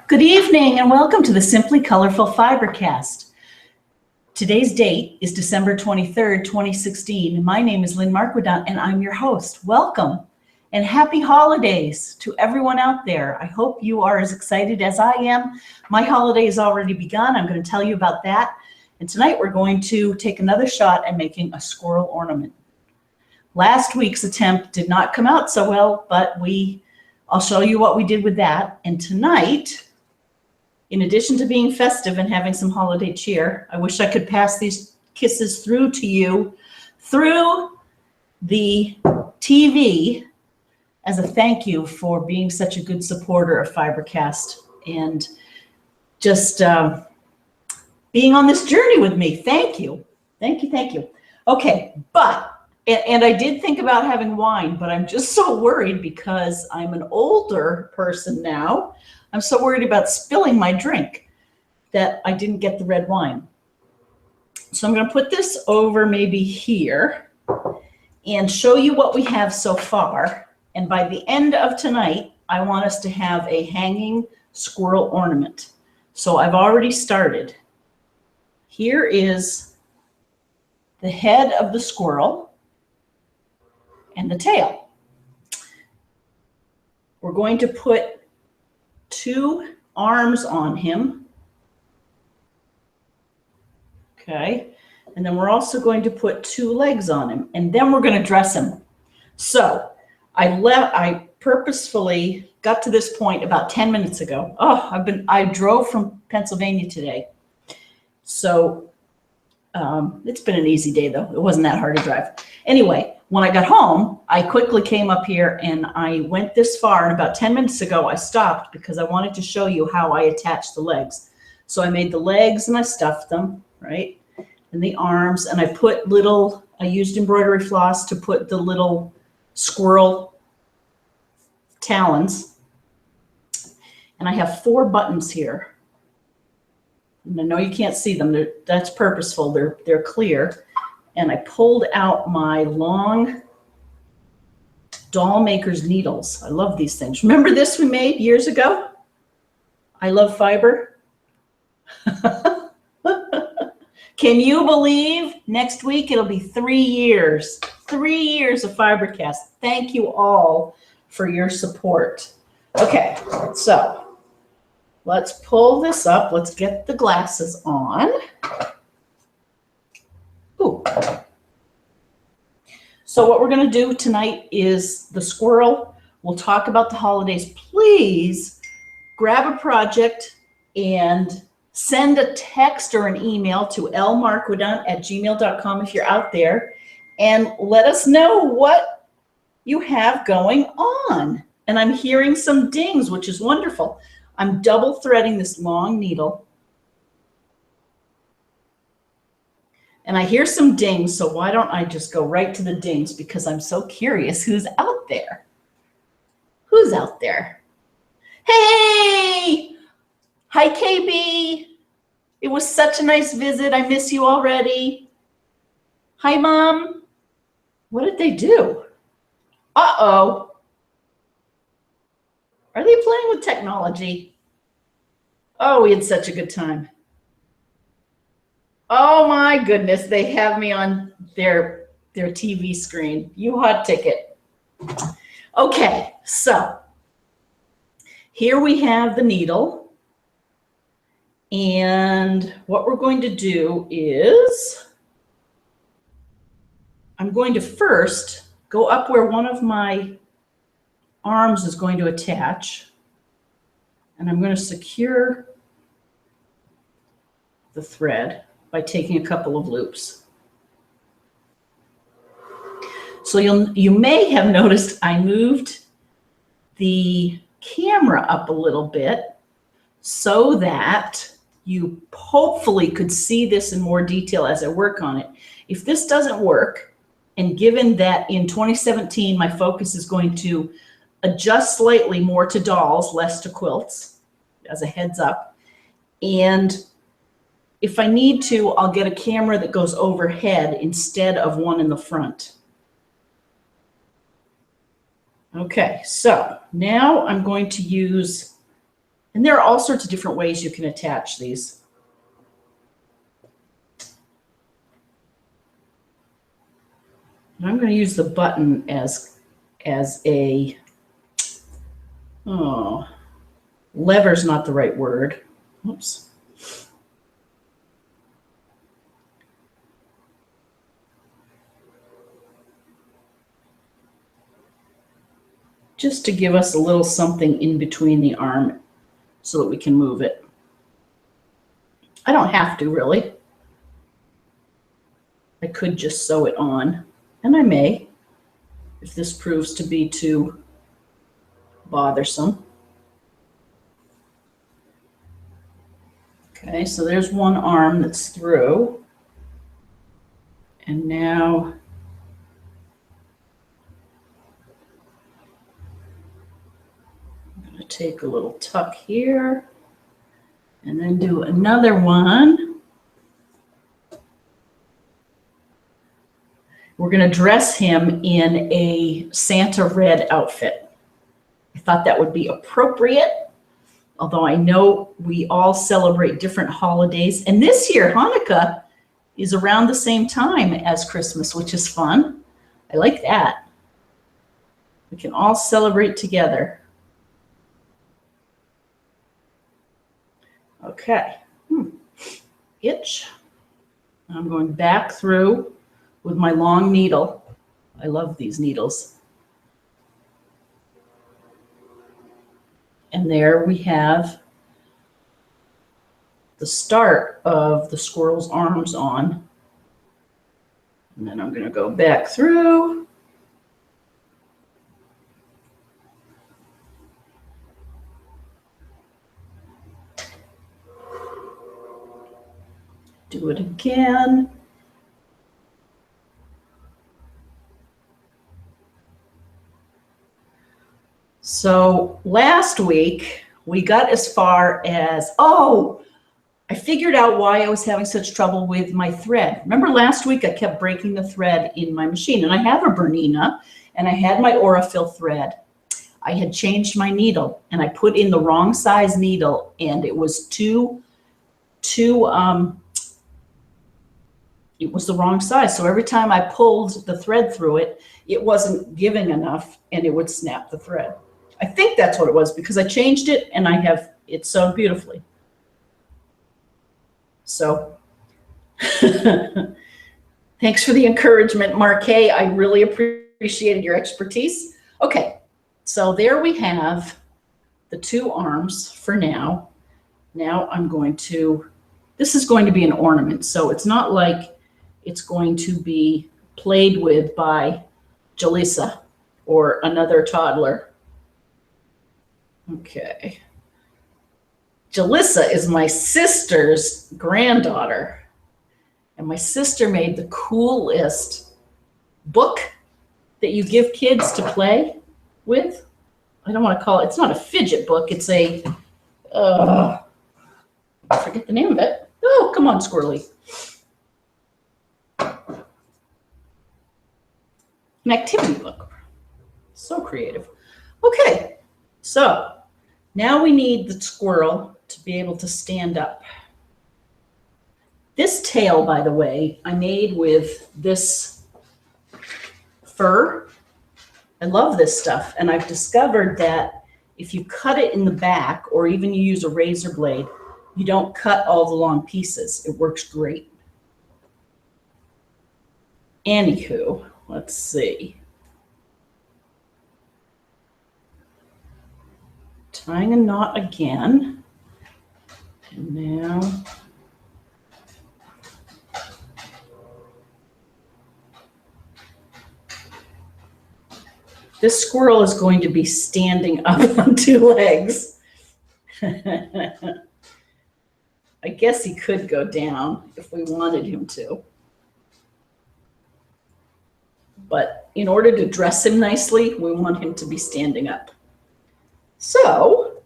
Good evening and welcome to the Simply Colorful FiberCast. Today's date is December 23rd, 2016. My name is Lynn Marquedant and I'm your host. Welcome and happy holidays to everyone out there. I hope you are as excited as I am. My holiday has already begun. I'm going to tell you about that. And tonight we're going to take another shot at making a squirrel ornament. Last week's attempt did not come out so well, but I'll show you what we did with that. And tonight, in addition to being festive and having some holiday cheer, I wish I could pass these kisses through to you through the TV as a thank you for being such a good supporter of FiberCast and just being on this journey with me. Thank you. Thank you. Thank you. Okay, and I did think about having wine, but I'm just so worried because I'm an older person now. I'm so worried about spilling my drink that I didn't get the red wine. So I'm going to put this over maybe here and show you what we have so far. And by the end of tonight, I want us to have a hanging squirrel ornament. So I've already started. Here is the head of the squirrel and the tail. We're going to put 2 arms on him. Okay. And then we're also going to put 2 legs on him, and then we're going to dress him. So I purposefully got to this point about 10 minutes ago. I drove from Pennsylvania today. So it's been an easy day though. It wasn't that hard to drive. Anyway, when I got home, I quickly came up here and I went this far, and about 10 minutes ago I stopped because I wanted to show you how I attach the legs. So I made the legs and I stuffed them, right? And the arms, and I used embroidery floss to put the little squirrel talons. And I have 4 buttons here. And I know you can't see them. That's purposeful. They're clear. And I pulled out my long doll maker's needles. I love these things. Remember this we made years ago? I love fiber. Can you believe next week it'll be 3 years? 3 years of FiberCast. Thank you all for your support. Okay, so let's pull this up. Let's get the glasses on. Ooh. So what we're going to do tonight is the squirrel. We'll talk about the holidays. Please grab a project and send a text or an email to lmarquedant@gmail.com if you're out there, and let us know what you have going on. And I'm hearing some dings, which is wonderful. I'm double threading this long needle. And I hear some dings, so why don't I just go right to the dings, because I'm so curious who's out there. Who's out there? Hey! Hi, KB. It was such a nice visit. I miss you already. Hi, Mom. What did they do? Uh-oh. Are they playing with technology? Oh, we had such a good time. Oh my goodness, they have me on their TV screen. You hot ticket. Okay, so here we have the needle. And what we're going to do is I'm going to first go up where one of my arms is going to attach. And I'm going to secure the thread by taking a couple of loops. So you may have noticed I moved the camera up a little bit so that you hopefully could see this in more detail as I work on it. If this doesn't work, and given that in 2017 my focus is going to adjust slightly more to dolls, less to quilts, as a heads up, and if I need to, I'll get a camera that goes overhead instead of one in the front. Okay, so now I'm going to use And there are all sorts of different ways you can attach these. And I'm going to use the button as a, oh, lever's not the right word. Oops. Just to give us a little something in between the arm so that we can move it. I don't have to, really. I could just sew it on, and I may, if this proves to be too bothersome. Okay, so there's one arm that's through. And now I'm going to take a little tuck here and then do another one. We're going to dress him in a Santa red outfit. I thought that would be appropriate, although I know we all celebrate different holidays. And this year, Hanukkah is around the same time as Christmas, which is fun. I like that. We can all celebrate together. Okay. Itch. I'm going back through with my long needle. I love these needles. And there we have the start of the squirrel's arms on. And then I'm going to go back through. Do it again. So last week we got as far as, oh, I figured out why I was having such trouble with my thread. Remember last week I kept breaking the thread in my machine, and I have a Bernina and I had my Aurifil thread. I had changed my needle and I put in the wrong size needle, and it was it was the wrong size. So every time I pulled the thread through it, it wasn't giving enough and it would snap the thread. I think that's what it was, because I changed it and I have it sewn beautifully. So thanks for the encouragement, Marquet. I really appreciated your expertise. Okay, so there we have the two arms for now. Now I'm going to, this is going to be an ornament, so it's not like it's going to be played with by Jalissa or another toddler. Okay. Jalissa is my sister's granddaughter, and my sister made the coolest book that you give kids to play with. I don't want to call it, it's not a fidget book, it's a, I forget the name of it. Oh, come on, Squirrely. An activity book. So creative. Okay, so now we need the squirrel to be able to stand up. This tail, by the way, I made with this fur. I love this stuff, and I've discovered that if you cut it in the back, or even you use a razor blade, you don't cut all the long pieces. It works great. Anywho, let's see. Tying a knot again. And now this squirrel is going to be standing up on two legs. I guess he could go down if we wanted him to. But in order to dress him nicely, we want him to be standing up. So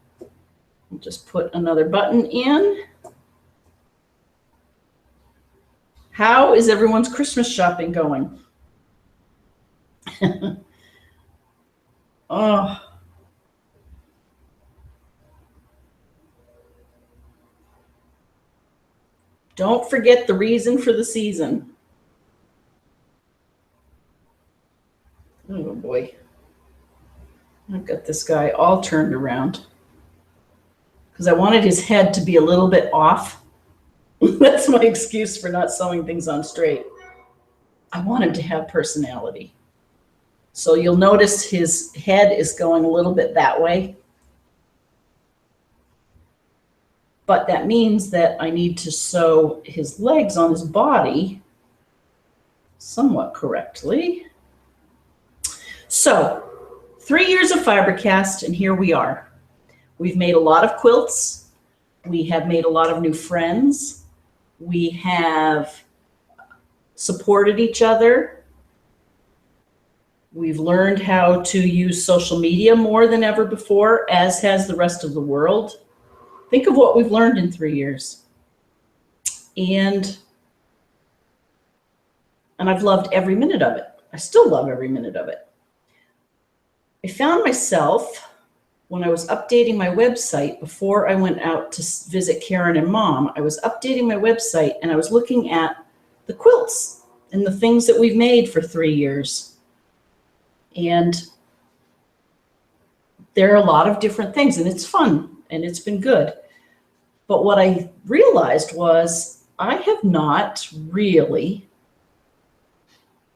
we'll just put another button in. How is everyone's Christmas shopping going? Oh, Don't forget the reason for the season. Oh boy. I've got this guy all turned around because I wanted his head to be a little bit off. That's my excuse for not sewing things on straight. I want him to have personality. So you'll notice his head is going a little bit that way. But that means that I need to sew his legs on his body somewhat correctly. So 3 years of FiberCast, and here we are. We've made a lot of quilts. We have made a lot of new friends. We have supported each other. We've learned how to use social media more than ever before, as has the rest of the world. Think of what we've learned in 3 years. And I've loved every minute of it. I still love every minute of it. I found myself, when I was updating my website before I went out to visit Karen and Mom, I was updating my website and I was looking at the quilts and the things that we've made for 3 years. And there are a lot of different things, and it's fun and it's been good. But what I realized was I have not really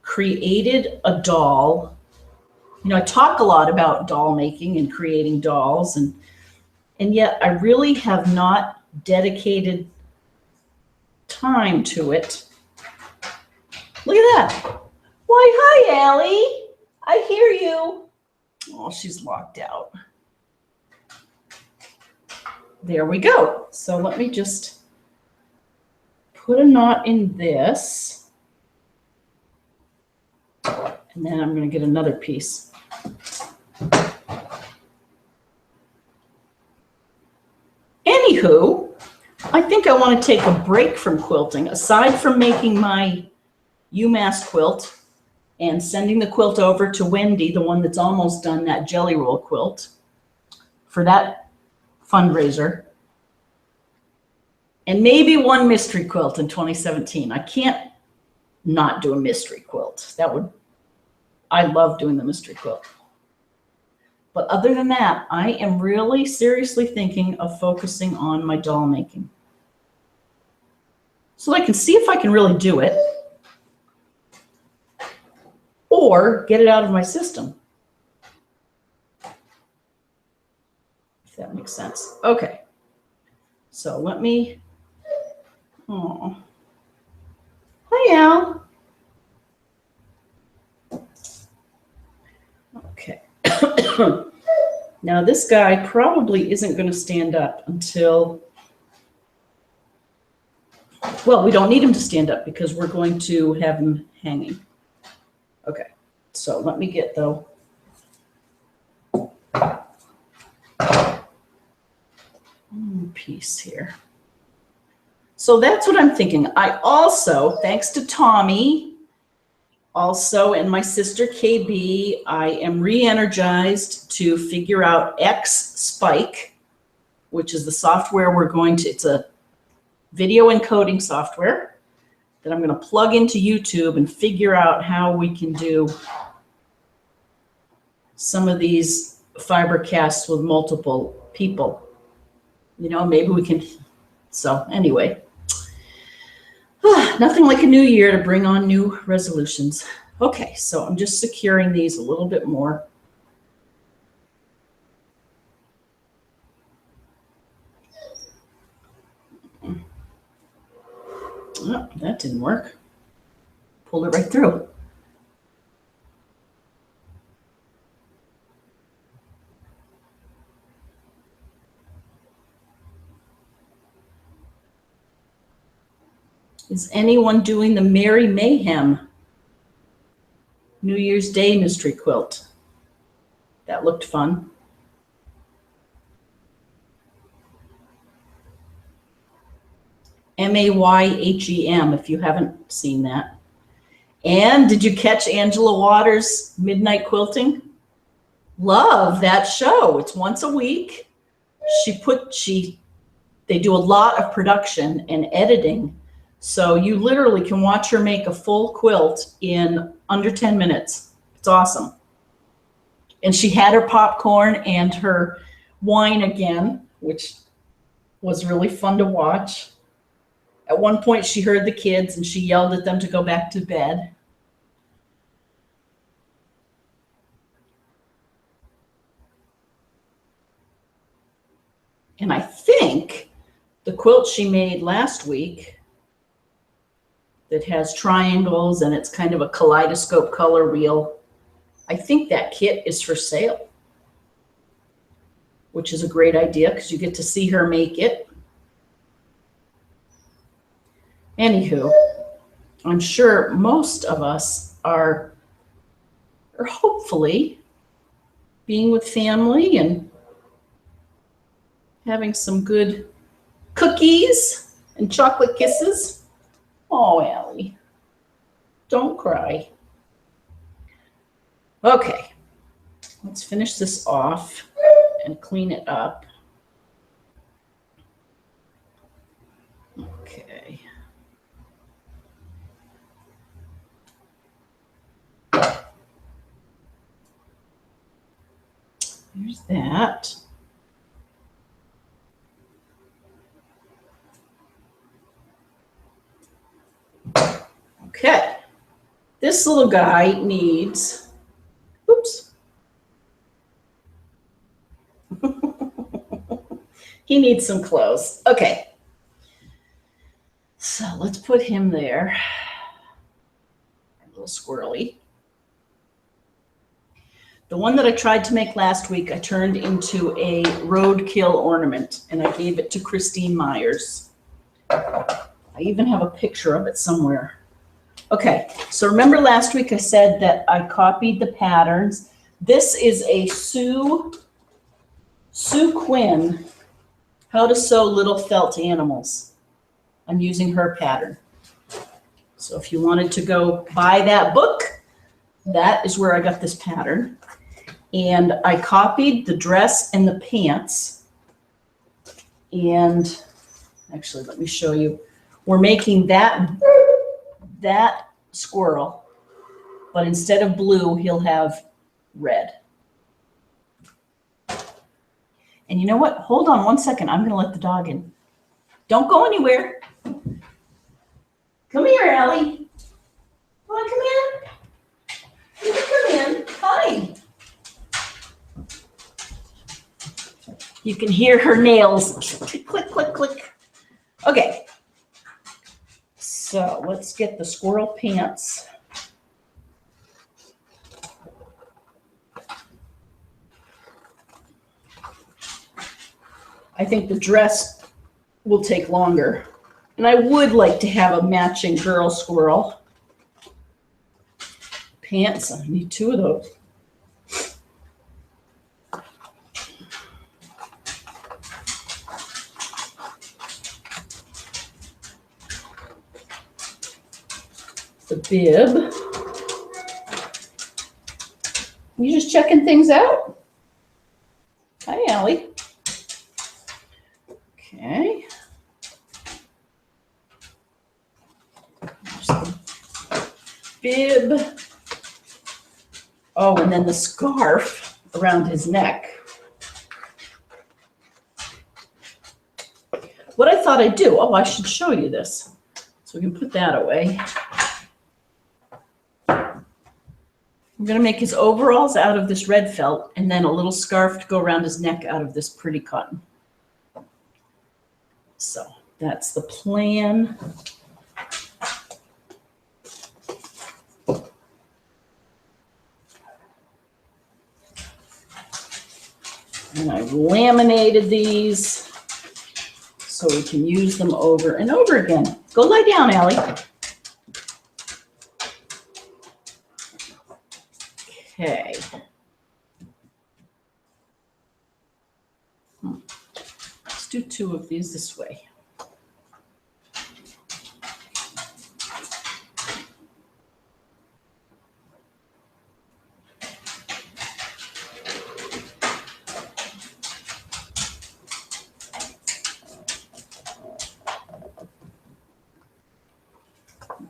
created a doll. You know, I talk a lot about doll making and creating dolls, and yet I really have not dedicated time to it. Look at that. Why, hi, Allie. I hear you. Oh, she's locked out. There we go. So let me just put a knot in this. And then I'm going to get another piece. Anywho, I think I want to take a break from quilting. Aside from making my UMass quilt and sending the quilt over to Wendy, the one that's almost done, that jelly roll quilt, for that fundraiser, and maybe one mystery quilt in 2017. I can't not do a mystery quilt. I love doing the mystery quilt. But other than that, I am really seriously thinking of focusing on my doll making, so I can see if I can really do it or get it out of my system, if that makes sense. Okay, so let me, oh, hi, Al. Okay. Now this guy probably isn't going to stand up until, well, we don't need him to stand up because we're going to have him hanging. Okay, so let me get though. Piece here. So that's what I'm thinking. I also, thanks to Tommy, also, and my sister KB, I am re-energized to figure out X-Spike, which is the software we're going to, it's a video encoding software that I'm going to plug into YouTube and figure out how we can do some of these FiberCasts with multiple people. You know, maybe we can, so anyway. Nothing like a new year to bring on new resolutions. Okay, so I'm just securing these a little bit more. Oh, that didn't work. Pulled it right through. Is anyone doing the Merry Mayhem New Year's Day mystery quilt? That looked fun. Mayhem, if you haven't seen that. And did you catch Angela Waters' Midnight Quilting? Love that show. It's once a week. They do a lot of production and editing So you literally can watch her make a full quilt in under 10 minutes. It's awesome. And she had her popcorn and her wine again, which was really fun to watch. At one point, she heard the kids and she yelled at them to go back to bed. And I think the quilt she made last week that has triangles and it's kind of a kaleidoscope color wheel, I think that kit is for sale, which is a great idea because you get to see her make it. Anywho, I'm sure most of us are hopefully being with family and having some good cookies and chocolate kisses. Oh, Allie, don't cry. Okay, let's finish this off and clean it up. Okay. There's that. Okay. This little guy needs, oops. He needs some clothes. Okay. So let's put him there. A little squirrely. The one that I tried to make last week, I turned into a roadkill ornament, and I gave it to Christine Myers. I even have a picture of it somewhere. Okay, so remember last week I said that I copied the patterns. This is a Sue Quinn, How to Sew Little Felt Animals. I'm using her pattern. So if you wanted to go buy that book, that is where I got this pattern. And I copied the dress and the pants. And actually, let me show you. We're making that squirrel, but instead of blue, he'll have red. And you know what? Hold on one second. I'm going to let the dog in. Don't go anywhere. Come here, Allie. Want to come in? You can come in. Hi. You can hear her nails. Click, click, click, click. Okay. So let's get the squirrel pants. I think the dress will take longer. And I would like to have a matching girl squirrel. Pants, I need 2 of those. The bib. You just checking things out? Hi, Allie. Okay. There's the bib. Oh, and then the scarf around his neck. What I thought I'd do, I should show you this. So we can put that away. I'm going to make his overalls out of this red felt and then a little scarf to go around his neck out of this pretty cotton. So that's the plan. And I laminated these so we can use them over and over again. Go lie down, Allie. Okay. Let's do 2 of these this way.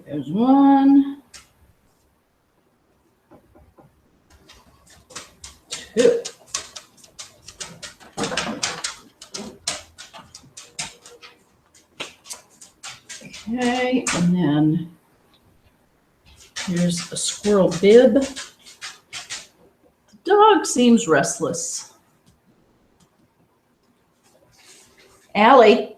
There's one, two. Okay, and then here's a squirrel bib. The dog seems restless. Allie.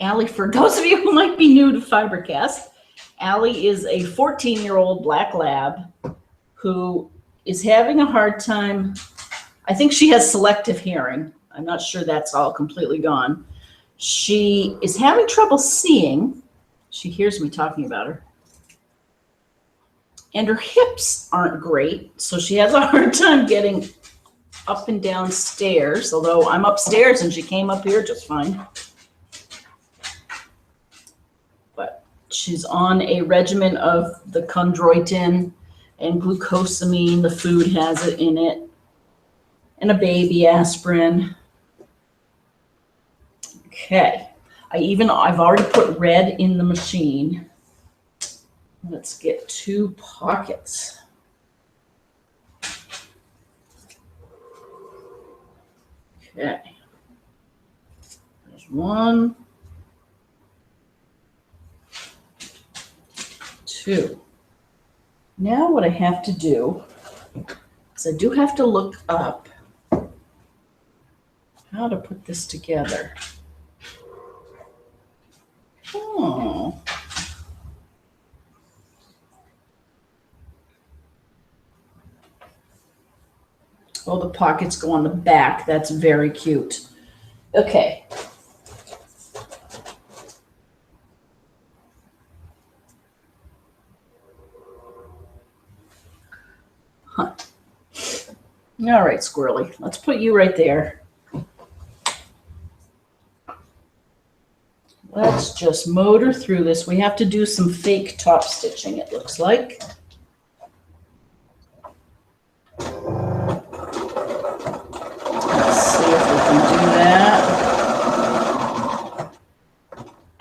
Allie, for those of you who might be new to FiberCast, Allie is a 14-year-old black lab who is having a hard time. I think she has selective hearing. I'm not sure that's all completely gone. She is having trouble seeing. She hears me talking about her. And her hips aren't great, so she has a hard time getting up and down stairs, although I'm upstairs and she came up here just fine. But she's on a regimen of the chondroitin and glucosamine. The food has it in it, and a baby aspirin. Okay, I've already put red in the machine. Let's get 2 pockets. Okay, there's 1, 2. Now what I have to do is I do have to look up how to put this together. Oh. Oh, the pockets go on the back. That's very cute. Okay. Huh. All right, Squirrely. Let's put you right there. Let's just motor through this. We have to do some fake top stitching, it looks like.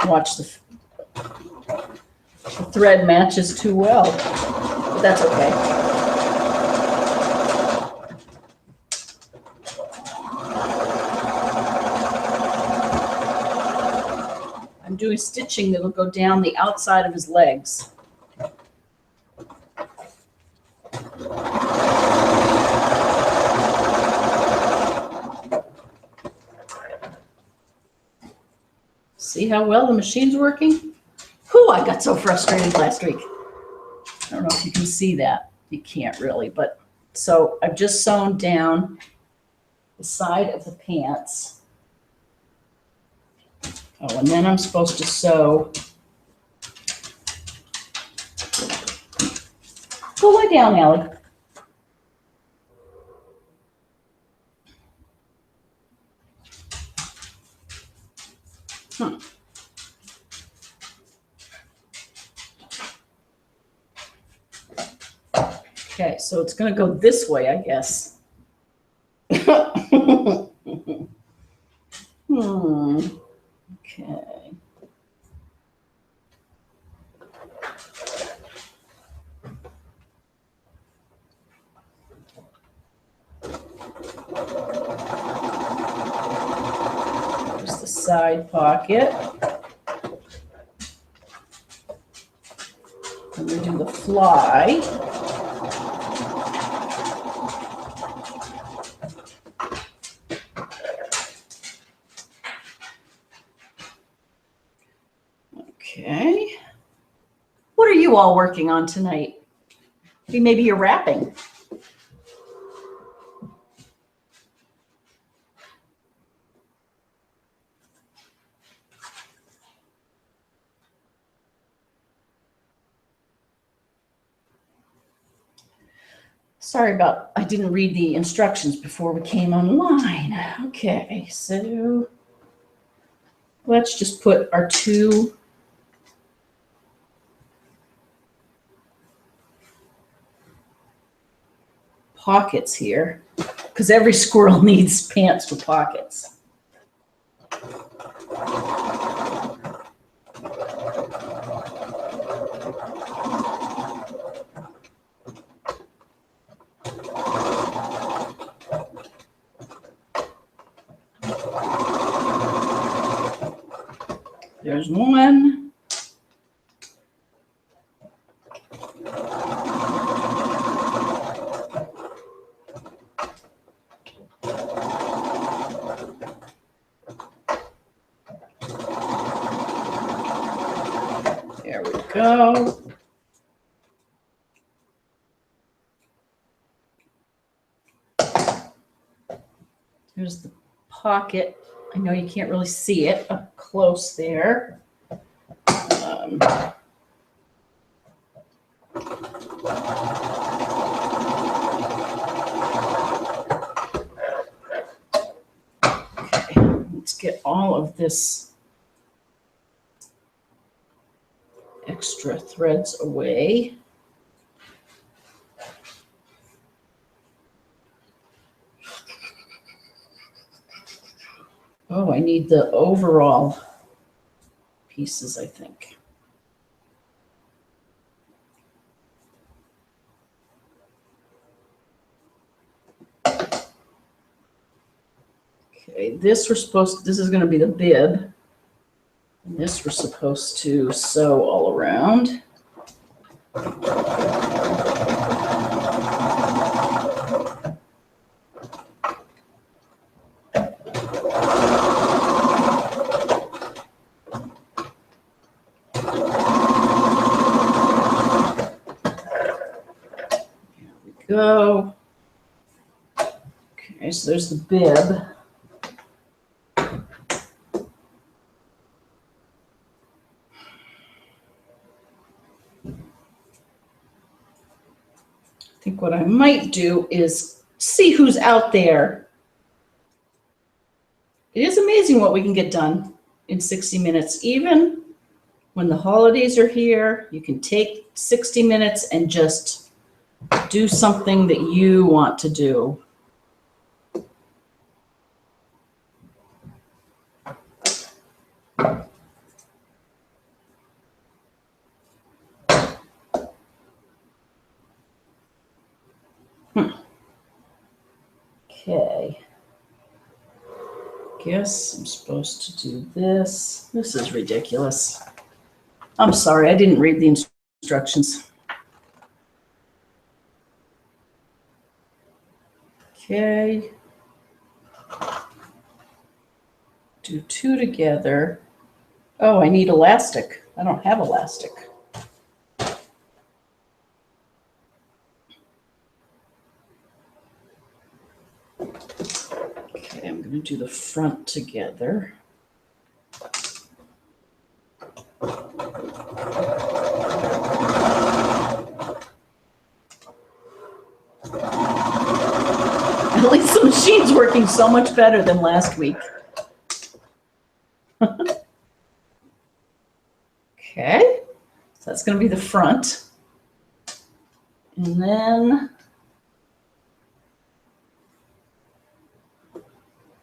Watch the thread matches too well, but that's okay. I'm doing stitching that'll go down the outside of his legs. See how well the machine's working? Whew, I got so frustrated last week. I don't know if you can see that. You can't really, but so I've just sewn down the side of the pants. Oh, and then I'm supposed to sew. Go lie down, Allie. Okay, so it's going to go this way, I guess. Okay. There's the side pocket. And we do the fly. Okay. What are you all working on tonight? Maybe you're wrapping. Sorry about, I didn't read the instructions before we came online. Okay, so let's just put our 2 pockets here. because every squirrel needs pants with pockets. There's one. There we go. There's the pocket. I know you can't really see it up close there. Okay, let's get all of this extra threads away. Oh, I need the overall pieces, I think. Okay, this is going to be the bib. And this we're supposed to sew all around. Go. Okay, so there's the bib. I think what I might do is see who's out there. It is amazing what we can get done in 60 minutes. Even when the holidays are here, you can take 60 minutes and just do something that you want to do. Okay. Guess I'm supposed to do this. This is ridiculous. I'm sorry, I didn't read the instructions. Okay. Do two together. Oh, I need elastic. I don't have elastic. Okay, I'm going to do the front together. At least the machine's working so much better than last week. Okay, so that's going to be the front. And then I'm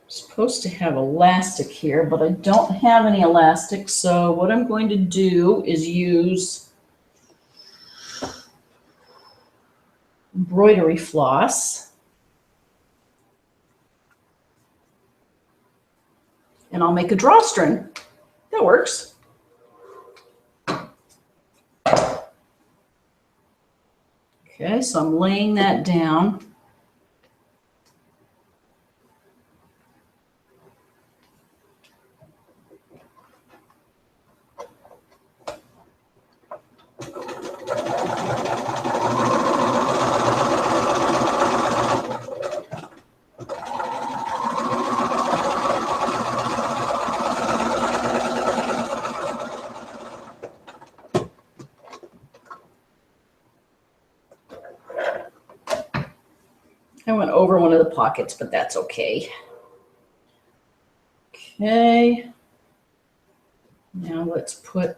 supposed to have elastic here, but I don't have any elastic. So what I'm going to do is use embroidery floss. And I'll make a drawstring. That works. Okay, so I'm laying that down. I went over one of the pockets, but that's okay. Okay. Now let's put,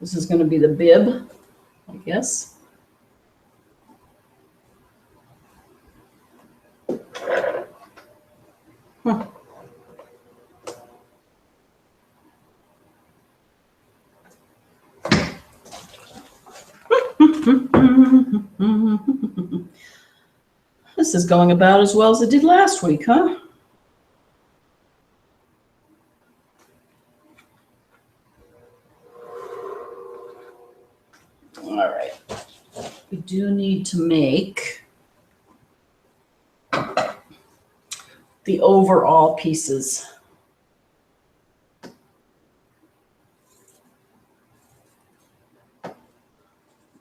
this is going to be the bib, I guess. This is going about as well as it did last week, huh? All right. We do need to make the overall pieces.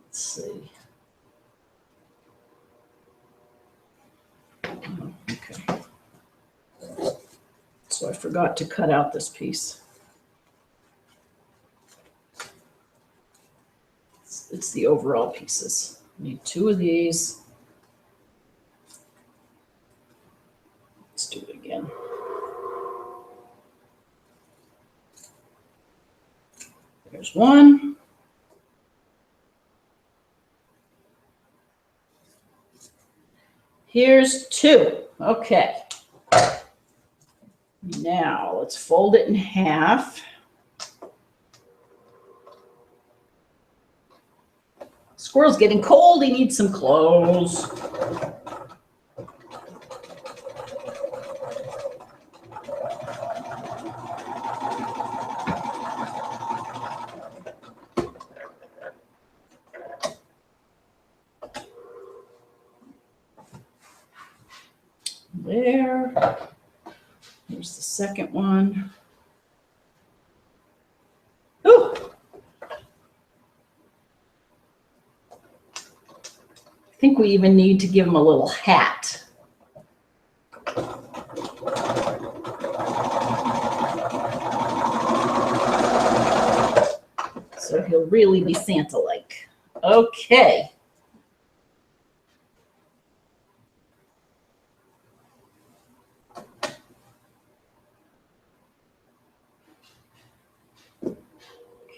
Let's see. Okay. So I forgot to cut out this piece. It's the overall pieces. Need 2 of these. Let's do it again. There's 1. Here's 2. Okay. Now let's fold it in half. Squirrel's getting cold. He needs some clothes. There. Here's the second one. Ooh. I think we even need to give him a little hat. So he'll really be Santa-like. Okay.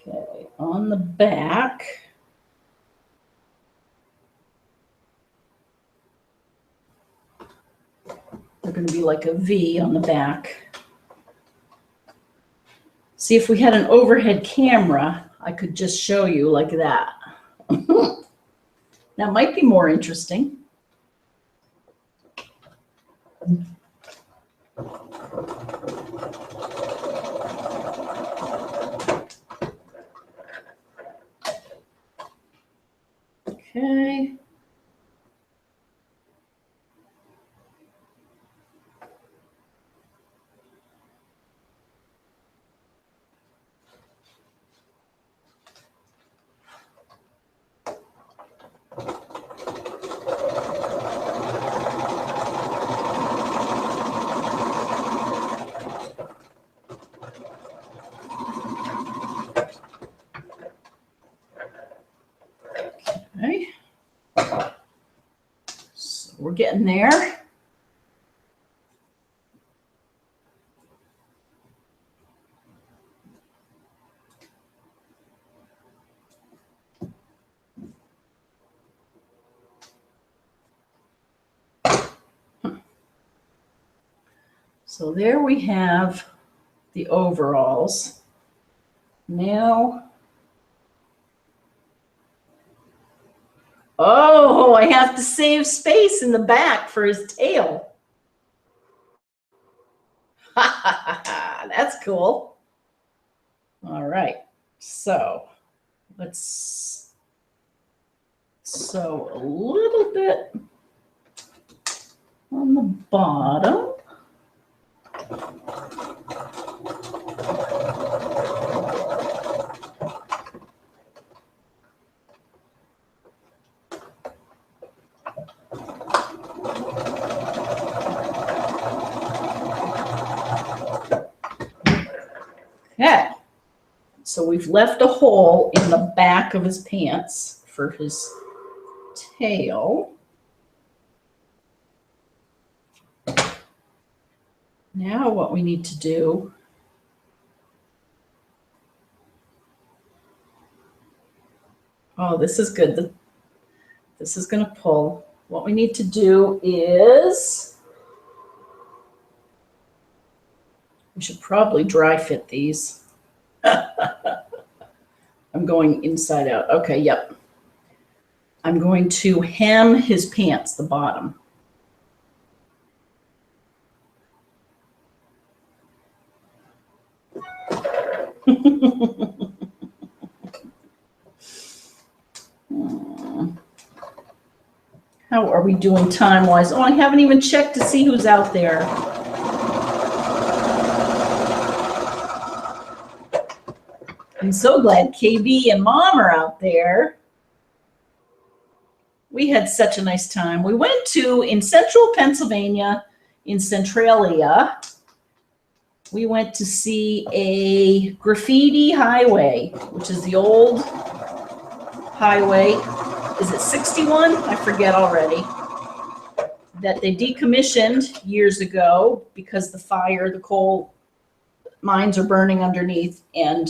Okay, on the back. They're going to be like a V on the back. See, if we had an overhead camera, I could just show you like that. That might be more interesting. Okay. Okay. So we're getting there. So there we have the overalls. Now, oh, I have to save space in the back for his tail. That's cool. All right, so let's sew a little bit on the bottom. Okay, so we've left a hole in the back of his pants for his tail. Now what we need to do oh, this is good. This is going to pull. What we need to do is we should probably dry fit these. I'm going inside out. Okay, yep. I'm going to hem his pants, the bottom. How are we doing time-wise? Oh, I haven't even checked to see who's out there. I'm so glad KB and Mom are out there. We had such a nice time. We went to, in central Pennsylvania, in Centralia, we went to see a graffiti highway, which is the old highway. Is it 61? I forget already. That they decommissioned years ago because the fire, the coal mines are burning underneath, and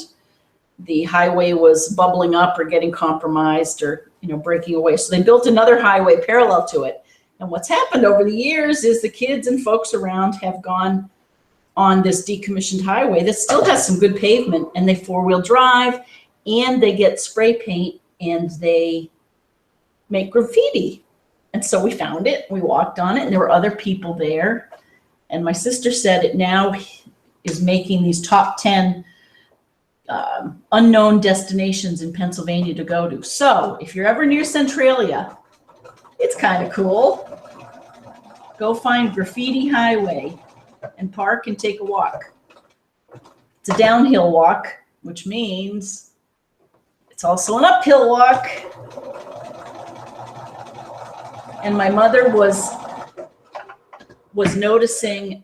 the highway was bubbling up or getting compromised or, you know, breaking away. So they built another highway parallel to it. And what's happened over the years is the kids and folks around have gone on this decommissioned highway that still has some good pavement, and they four-wheel drive, and they get spray paint, and they make graffiti. And so we found it, we walked on it, and there were other people there. And my sister said it now is making these top 10 unknown destinations in Pennsylvania to go to. So if you're ever near Centralia, it's kind of cool. Go find Graffiti Highway and park and take a walk. It's a downhill walk, which means it's also an uphill walk. And my mother was noticing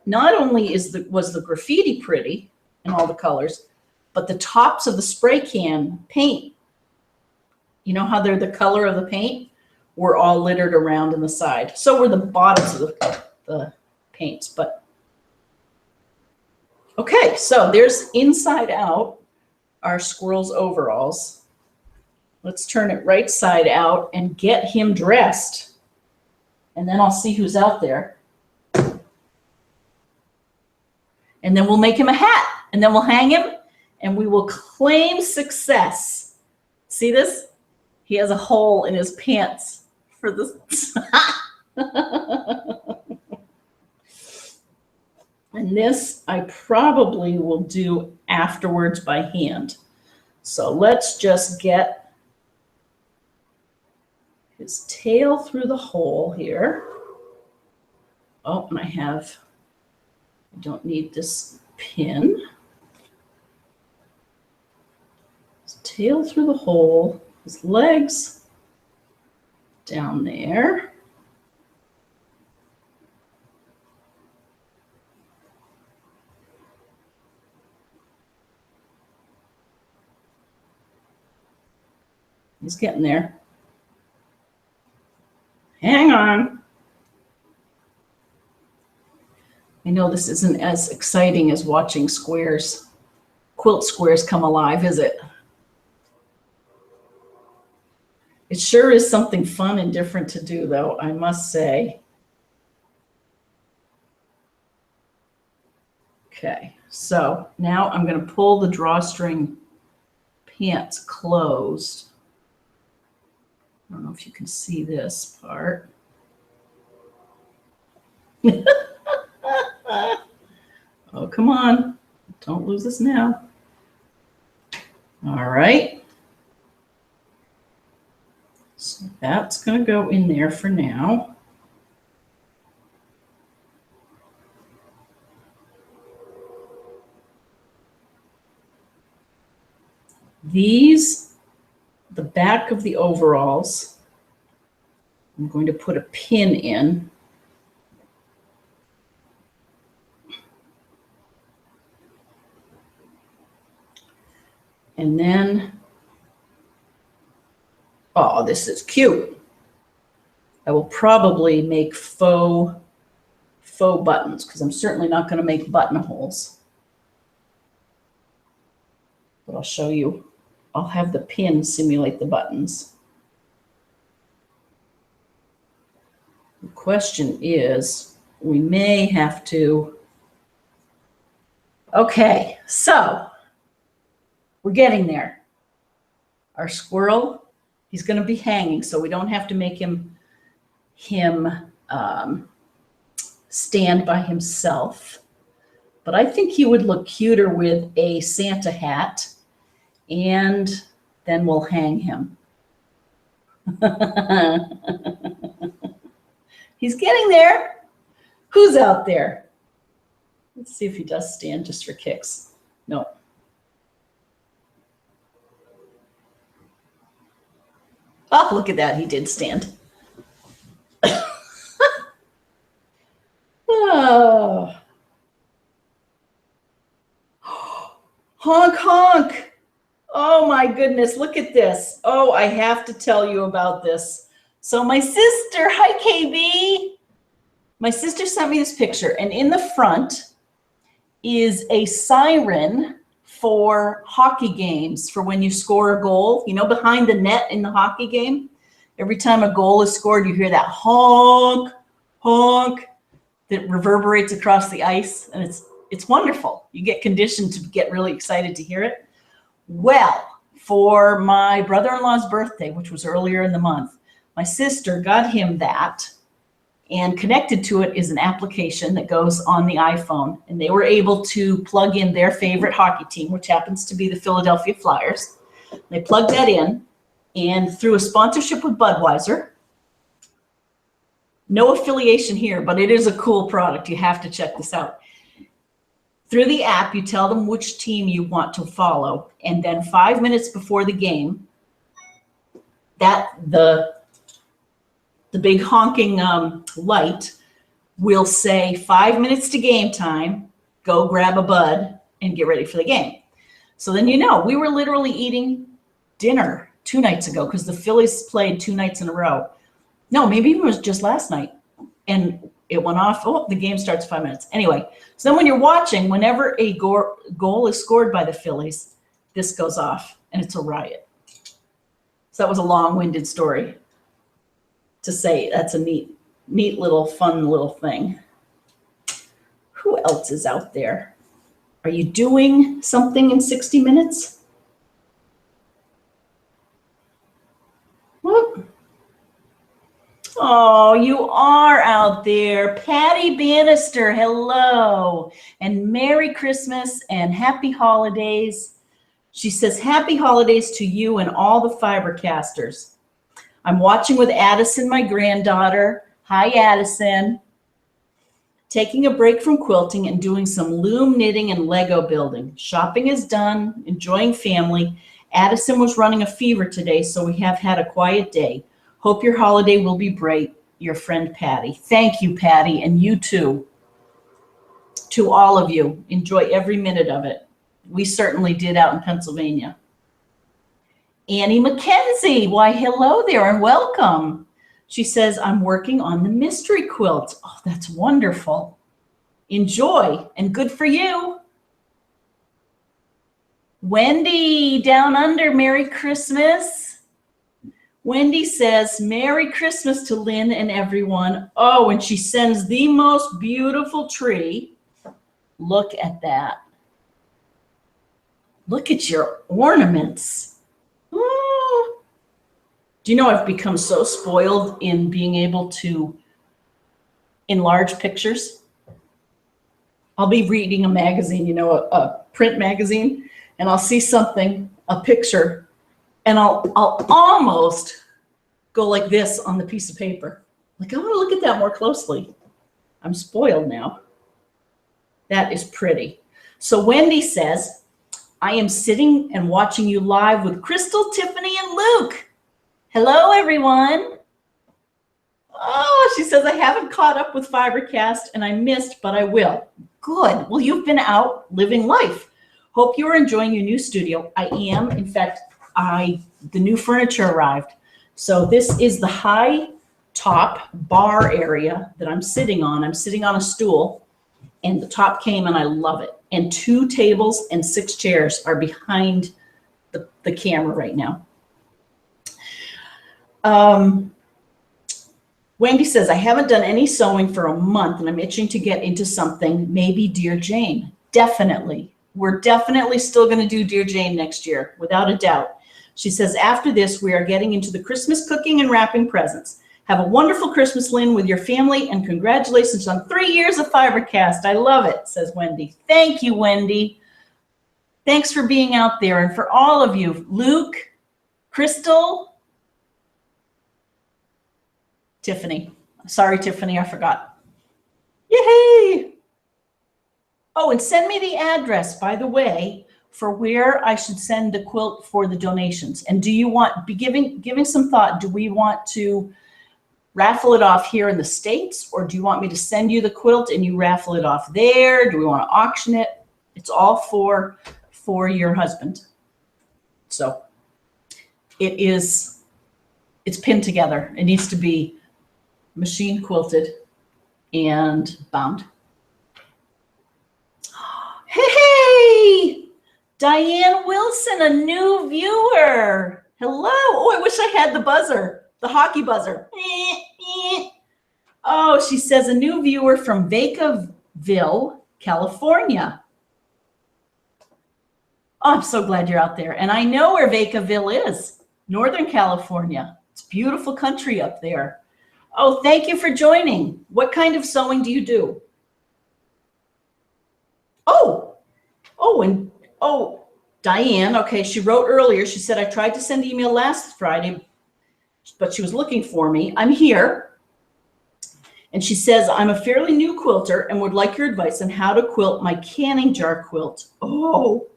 not only was the graffiti pretty in all the colors, but the tops of the spray can paint, you know how they're the color of the paint, were all littered around in the side. So were the bottoms of the paints. But okay, so there's inside out our squirrel's overalls. Let's turn it right side out and get him dressed. And then I'll see who's out there. And then we'll make him a hat, and then we'll hang him, and we will claim success. See this? He has a hole in his pants for this. And this I probably will do afterwards by hand. So let's just get his tail through the hole here. Oh, and I don't need this pin. His tail through the hole, his legs down there. He's getting there. Hang on. I know this isn't as exciting as watching squares, quilt squares come alive, is it? It sure is something fun and different to do, though, I must say. Okay, so now I'm going to pull the drawstring pants closed. I don't know if you can see this part. Oh, come on. Don't lose this now. All right. So that's going to go in there for now. The back of the overalls, I'm going to put a pin in. And then, oh, this is cute. I will probably make faux buttons because I'm certainly not going to make buttonholes. But I'll show you. I'll have the pin simulate the buttons. The question is, we may have to. Okay, so we're getting there. Our squirrel He's going to be hanging, so we don't have to make him stand by himself. But I think he would look cuter with a Santa hat, and then we'll hang him. He's getting there. Who's out there? Let's see if he does stand just for kicks. No. Oh, look at that. He did stand. Oh. Honk, honk. Oh my goodness, look at this. Oh, I have to tell you about this. So my sister, hi KB. My sister sent me this picture, and in the front is a siren for hockey games, for when you score a goal. You know, behind the net in the hockey game, every time a goal is scored, you hear that honk, honk that reverberates across the ice, and it's wonderful. You get conditioned to get really excited to hear it. Well, for my brother-in-law's birthday, which was earlier in the month, my sister got him that, and connected to it is an application that goes on the iPhone, and they were able to plug in their favorite hockey team, which happens to be the Philadelphia Flyers. They plugged that in, and through a sponsorship with Budweiser, no affiliation here, but it is a cool product. You have to check this out. Through the app, you tell them which team you want to follow, and then 5 minutes before the game, that the big honking light will say 5 minutes to game time, go grab a bud and get ready for the game. So then you know, we were literally eating dinner 2 nights ago because the Phillies played 2 nights in a row. No, maybe it was just last night. And it went off. Oh, the game starts 5 minutes. Anyway, so then when you're watching, whenever a goal is scored by the Phillies, this goes off, and it's a riot. So that was a long-winded story to say that's a neat little, fun little thing. Who else is out there? Are you doing something in 60 minutes? Whoop. Oh, you are out there. Patty Bannister, hello. And Merry Christmas and Happy Holidays. She says, Happy Holidays to you and all the FiberCasters. I'm watching with Addison, my granddaughter. Hi, Addison. Taking a break from quilting and doing some loom knitting and Lego building. Shopping is done, enjoying family. Addison was running a fever today, so we have had a quiet day. Hope your holiday will be bright. Your friend, Patty. Thank you, Patty, and you too. To all of you, enjoy every minute of it. We certainly did out in Pennsylvania. Annie McKenzie, why hello there and welcome. She says, I'm working on the mystery quilt. Oh, that's wonderful. Enjoy and good for you. Wendy, down under, Merry Christmas. Wendy says, Merry Christmas to Lynn and everyone. Oh, and she sends the most beautiful tree. Look at that. Look at your ornaments. Oh. Do you know I've become so spoiled in being able to enlarge pictures? I'll be reading a magazine, you know, a print magazine, and I'll see something, a picture, and I'll almost go like this on the piece of paper. Like, I want to look at that more closely. I'm spoiled now. That is pretty. So Wendy says, I am sitting and watching you live with Crystal, Tiffany, and Luke. Hello, everyone. Oh, she says, I haven't caught up with FiberCast and I missed, but I will. Good. Well, you've been out living life. Hope you are enjoying your new studio. I am. In fact, the new furniture arrived. So this is the high top bar area that I'm sitting on. I'm sitting on a stool, and the top came, and I love it. And 2 tables and 6 chairs are behind the camera right now. Wendy says, I haven't done any sewing for a month, and I'm itching to get into something, maybe Dear Jane. Definitely. We're definitely still going to do Dear Jane next year, without a doubt. She says, after this, we are getting into the Christmas cooking and wrapping presents. Have a wonderful Christmas, Lynn, with your family, and congratulations on 3 years of FiberCast. I love it, says Wendy. Thank you, Wendy. Thanks for being out there. And for all of you, Luke, Crystal, Tiffany. Sorry, Tiffany, I forgot. Yay! Oh, and send me the address, by the way, for where I should send the quilt for the donations. And do you want, be giving some thought, do we want to raffle it off here in the States, or do you want me to send you the quilt and you raffle it off there? Do we want to auction it? It's all for your husband. So it's pinned together. It needs to be machine quilted and bound. Hey, Diane Wilson, a new viewer. Hello. Oh, I wish I had the buzzer, the hockey buzzer. Oh, she says a new viewer from Vacaville, California. Oh, I'm so glad you're out there. And I know where Vacaville is, Northern California. It's beautiful country up there. Oh, thank you for joining. What kind of sewing do you do? Diane, okay, she wrote earlier, she said, I tried to send email last Friday, but she was looking for me. I'm here. And she says, I'm a fairly new quilter and would like your advice on how to quilt my canning jar quilt. Oh,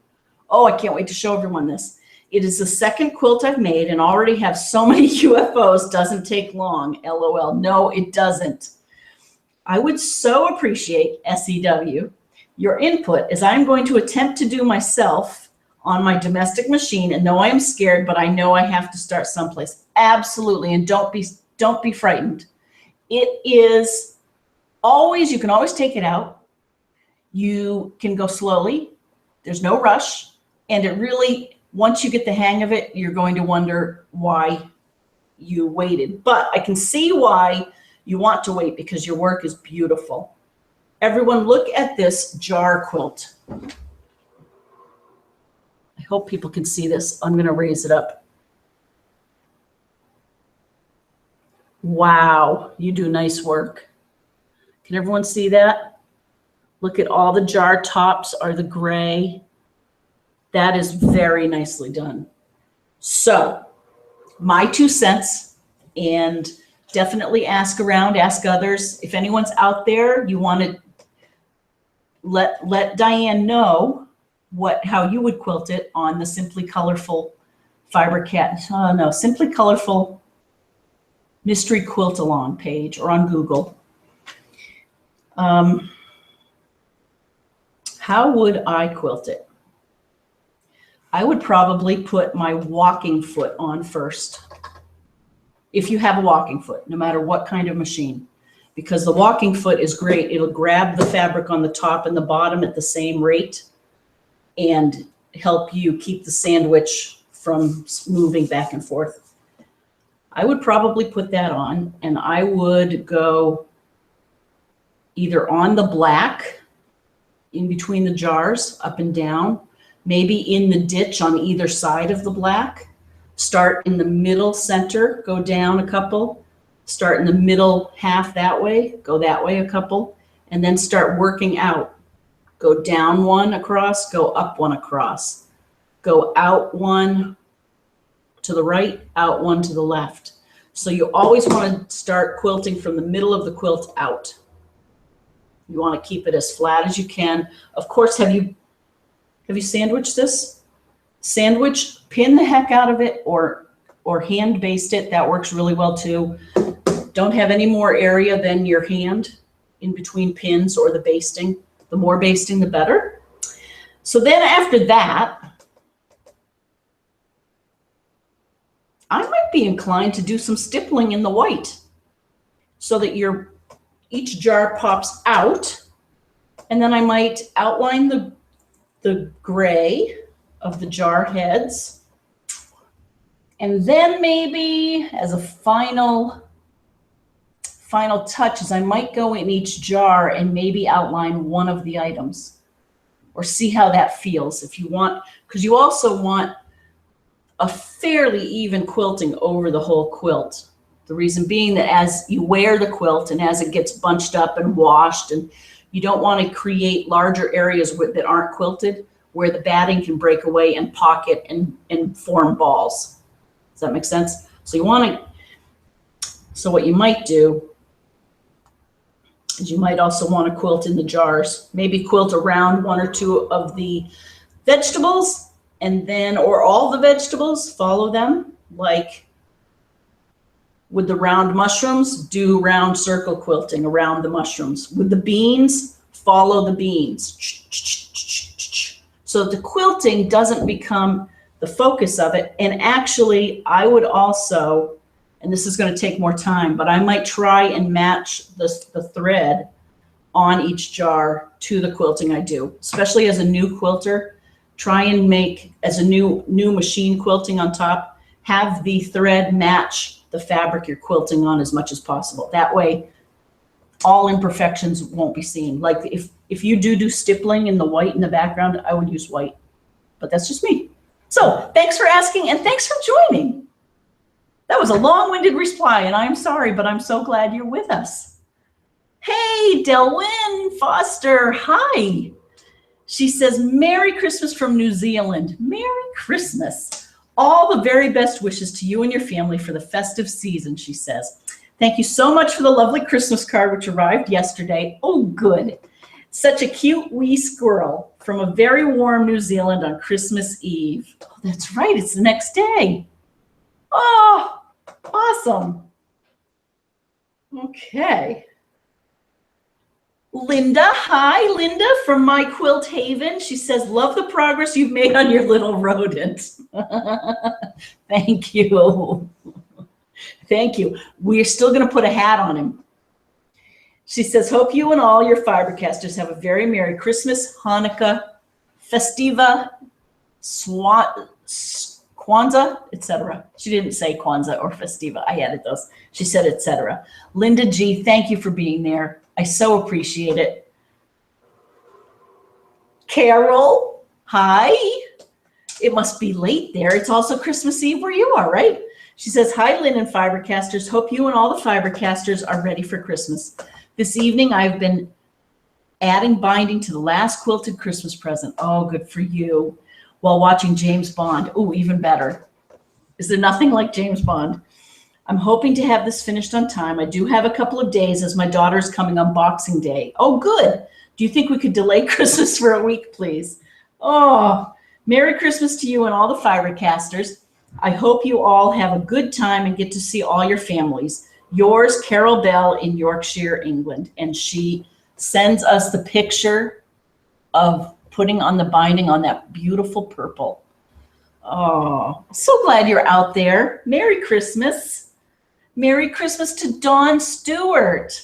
I can't wait to show everyone this. It is the second quilt I've made and already have so many UFOs. Doesn't take long, LOL. No, it doesn't. I would so appreciate, SEW, your input, as I'm going to attempt to do myself on my domestic machine, and know I am scared, but I know I have to start someplace. Absolutely, and don't be frightened. It is always, you can always take it out. You can go slowly. There's no rush, and it really, once you get the hang of it, you're going to wonder why you waited. But I can see why you want to wait, because your work is beautiful. Everyone, look at this jar quilt. I hope people can see this. I'm going to raise it up. Wow, you do nice work. Can everyone see that? Look at all the jar tops are the gray. That is very nicely done. So, my 2 cents, and definitely ask around, ask others. If anyone's out there, you want to let Diane know how you would quilt it on the SimplyColorful SimplyColorful Mystery Quilt Along page, or on Google. How would I quilt it? I would probably put my walking foot on first. If you have a walking foot, no matter what kind of machine, because the walking foot is great. It'll grab the fabric on the top and the bottom at the same rate and help you keep the sandwich from moving back and forth. I would probably put that on, and I would go either on the black in between the jars, up and down, maybe in the ditch on either side of the black. Start in the middle center, go down a couple, start in the middle half that way, go that way a couple, and then start working out. Go down one across, go up one across, go out one to the right, out one to the left. So you always want to start quilting from the middle of the quilt out. You want to keep it as flat as you can. Of course, have you sandwiched this? Sandwich, pin the heck out of it, or hand baste it. That works really well too. Don't have any more area than your hand in between pins or the basting. The more basting, the better. So then after that, I might be inclined to do some stippling in the white so that each jar pops out, and then I might outline the gray of the jar heads, and then maybe as a final touch is I might go in each jar and maybe outline one of the items, or see how that feels. If you want, because you also want a fairly even quilting over the whole quilt. The reason being that as you wear the quilt and as it gets bunched up and washed, and you don't want to create larger areas that aren't quilted where the batting can break away and pocket and form balls. Does that make sense? So what you might do is you might also want to quilt in the jars. Maybe quilt around one or two of the vegetables, and then, or all the vegetables, follow them. Like with the round mushrooms, do round circle quilting around the mushrooms. With the beans, follow the beans. So the quilting doesn't become the focus of it. And actually, I would also, and this is going to take more time, but I might try and match the thread on each jar to the quilting I do, especially as a new quilter. Try and make, as a new machine quilting on top, have the thread match the fabric you're quilting on as much as possible. That way, all imperfections won't be seen. Like if you do stippling in the white in the background, I would use white, but that's just me. So thanks for asking, and thanks for joining. That was a long-winded reply, and I'm sorry, but I'm so glad you're with us. Hey, Delwyn Foster, hi. She says, Merry Christmas from New Zealand. Merry Christmas. All the very best wishes to you and your family for the festive season, she says. Thank you so much for the lovely Christmas card, which arrived yesterday. Oh, good. Such a cute wee squirrel from a very warm New Zealand on Christmas Eve. Oh, that's right. It's the next day. Oh, awesome. Okay. Linda, hi, Linda from My Quilt Haven. She says, love the progress you've made on your little rodent. Thank you. Thank you. We're still going to put a hat on him. She says, hope you and all your FiberCasters have a very Merry Christmas, Hanukkah, Festiva, Kwanzaa, etc. She didn't say Kwanzaa or Festiva. I added those. She said, etc. Linda G., thank you for being there. I so appreciate it. Carol, hi. It must be late there. It's also Christmas Eve where you are, right? She says, hi, Lynn and FiberCasters. Hope you and all the FiberCasters are ready for Christmas. This evening, I've been adding binding to the last quilted Christmas present. Oh, good for you. While watching James Bond. Oh, even better. Is there nothing like James Bond? I'm hoping to have this finished on time. I do have a couple of days as my daughter's coming on Boxing Day. Oh, good. Do you think we could delay Christmas for a week, please? Oh, Merry Christmas to you and all the FiberCasters. I hope you all have a good time and get to see all your families. Yours, Carol Bell in Yorkshire, England. And she sends us the picture of putting on the binding on that beautiful purple. Oh, so glad you're out there. Merry Christmas. Merry Christmas to Dawn Stewart.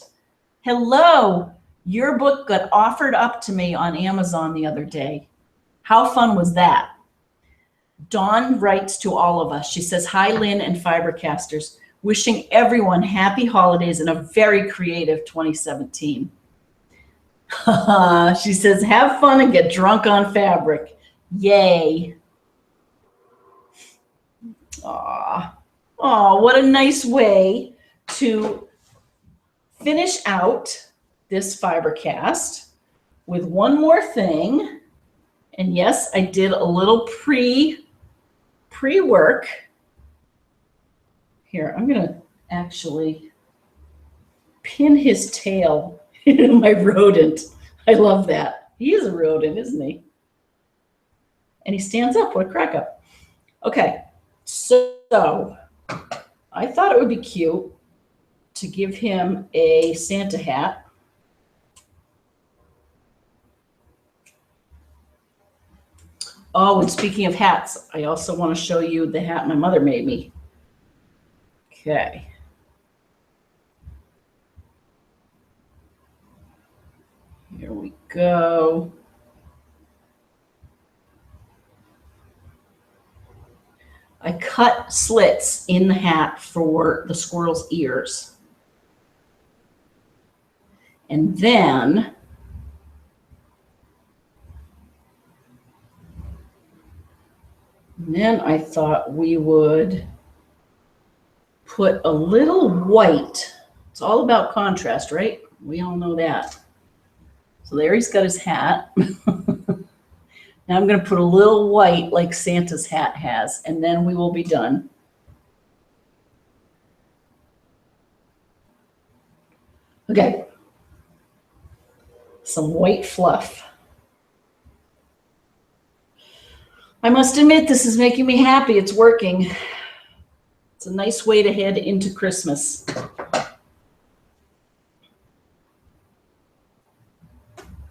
Hello. Your book got offered up to me on Amazon the other day. How fun was that? Dawn writes to all of us. She says, hi, Lynn and FiberCasters. Wishing everyone happy holidays and a very creative 2017. She says, have fun and get drunk on fabric. Yay. Aw. Oh, what a nice way to finish out this FiberCast with one more thing. And yes, I did a little pre-work. Here, I'm going to actually pin his tail into my rodent. I love that. He is a rodent, isn't he? And he stands up. What a crack up. Okay, so I thought it would be cute to give him a Santa hat. Oh, and speaking of hats, I also want to show you the hat my mother made me. Okay. Here we go. I cut slits in the hat for the squirrel's ears. And then And then I thought we would put a little white. It's all about contrast, right? We all know that. So there he's got his hat. Now I'm going to put a little white like Santa's hat has, and then we will be done. Okay. Some white fluff. I must admit, this is making me happy. It's working. It's a nice way to head into Christmas.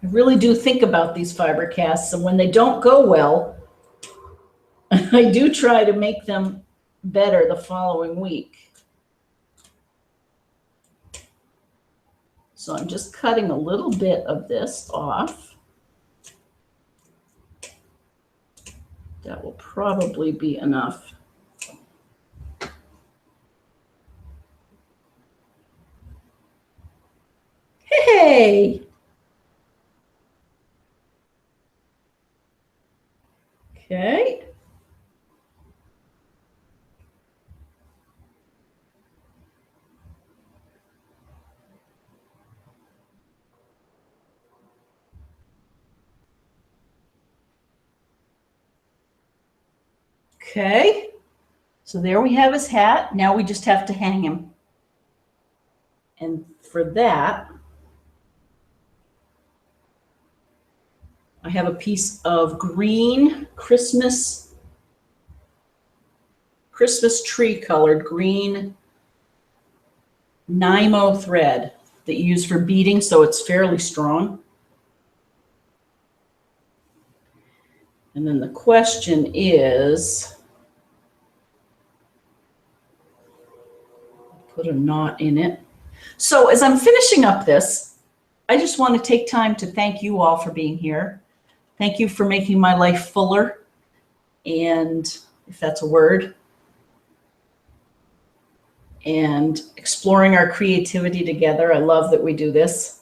I really do think about these FiberCasts, and when they don't go well, I do try to make them better the following week. So I'm just cutting a little bit of this off. That will probably be enough. Hey! Okay. Okay. So there we have his hat. Now we just have to hang him. And for that, I have a piece of green Christmas tree colored green Nymo thread that you use for beading, so it's fairly strong. And then the question is, put a knot in it. So as I'm finishing up this, I just want to take time to thank you all for being here. Thank you for making my life fuller, and if that's a word, and exploring our creativity together. I love that we do this.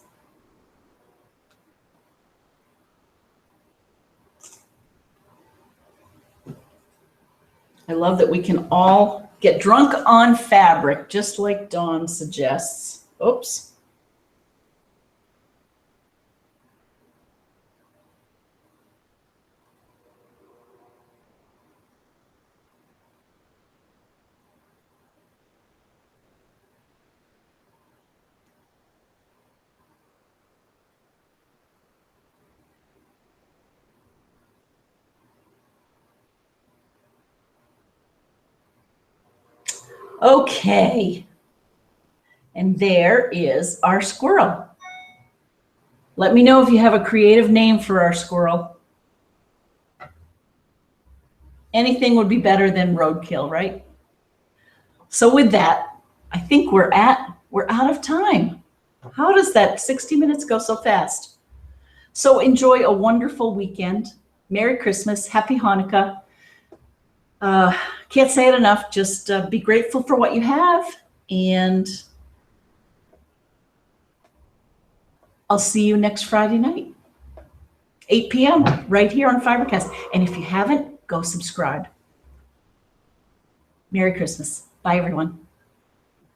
I love that we can all get drunk on fabric, just like Dawn suggests. Oops. Okay, and there is our squirrel. Let me know if you have a creative name for our squirrel. Anything would be better than roadkill, right? So with that, I think we're out of time. How does that 60 minutes go so fast? So enjoy a wonderful weekend. Merry Christmas, Happy Hanukkah. Can't say it enough. Just be grateful for what you have, and I'll see you next Friday night, 8 p.m. right here on FiberCast. And if you haven't, go subscribe. Merry Christmas. Bye, everyone.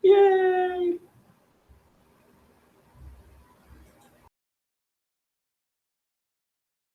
Yay!